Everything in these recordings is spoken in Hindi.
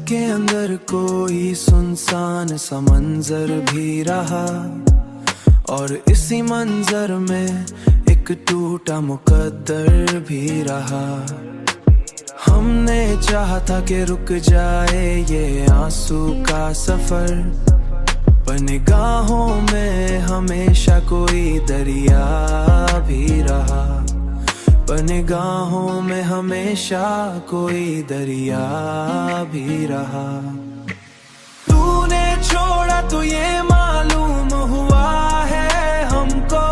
के अंदर कोई सुनसान सा मंजर भी रहा, और इसी मंजर में एक टूटा मुकद्दर भी रहा। हमने चाहा था कि रुक जाए ये आंसू का सफर, पर निगाहों में हमेशा कोई दरिया भी रहा, पर निगाहों में हमेशा कोई दरिया भी रहा। तूने छोड़ा तो ये मालूम हुआ है हमको,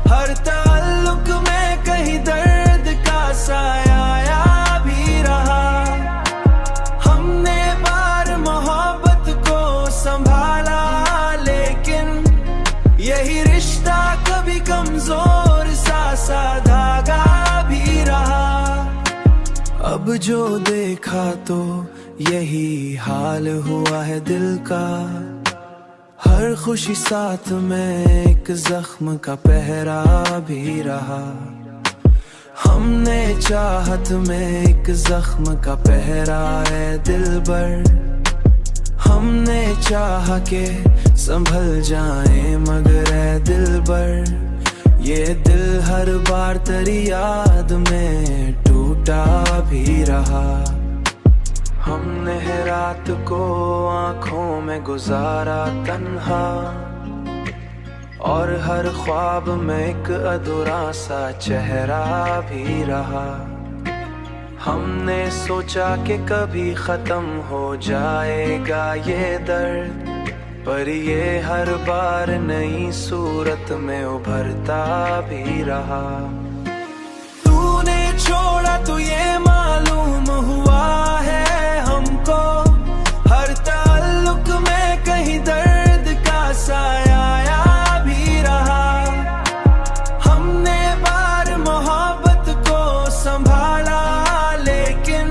हर ताल्लुक में कहीं दर्द का साया भी रहा। हमने बार मोहब्बत को संभाला, लेकिन यही रिश्ता कभी कमजोर सा धागा भी रहा। अब जो देखा तो यही हाल हुआ है दिल का, हर खुशी साथ में एक जख्म का पहरा भी रहा। हमने चाहत में एक जख्म का पहरा है दिलबर, हमने चाहा के संभल जाए मगर है दिलबर, ये दिल हर बार तेरी याद में टूटा भी रहा। हमने रात को आंखों में गुजारा तन्हा, और हर ख्वाब में एक अधूरा सा चेहरा भी रहा। हमने सोचा कि कभी खत्म हो जाएगा ये दर्द, पर ये हर बार नई सूरत में उभरता भी रहा। तूने छोड़ा तो ये मालूम हुआ है हमको, हर ताल्लुक में कहीं दर्द का साया भी रहा। हमने बार मोहब्बत को संभाला, लेकिन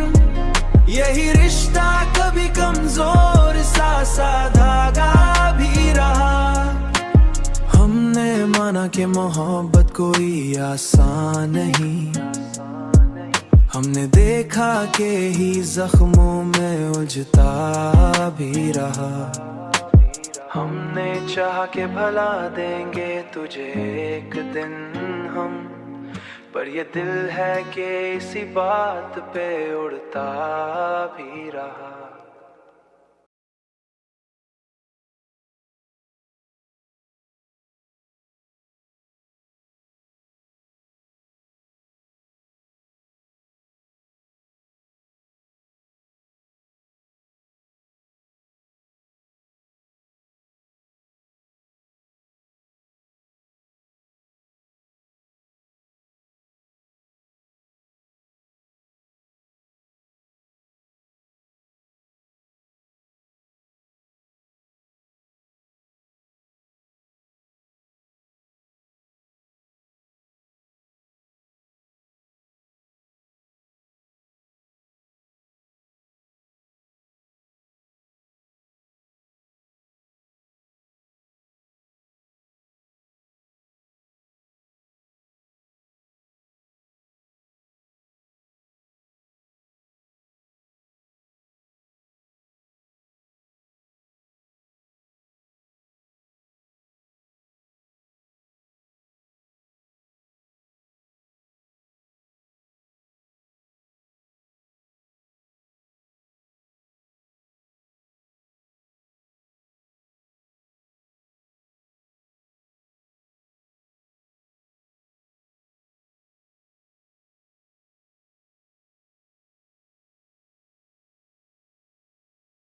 यही रिश्ता कभी कमजोर सा धागा भी रहा। हमने माना कि मोहब्बत कोई आसान नहीं, हमने देखा कि ही जख्मों में उलझता भी रहा। हमने चाहा कि भला देंगे तुझे एक दिन हम, पर ये दिल है कि इसी बात पे उड़ता भी रहा।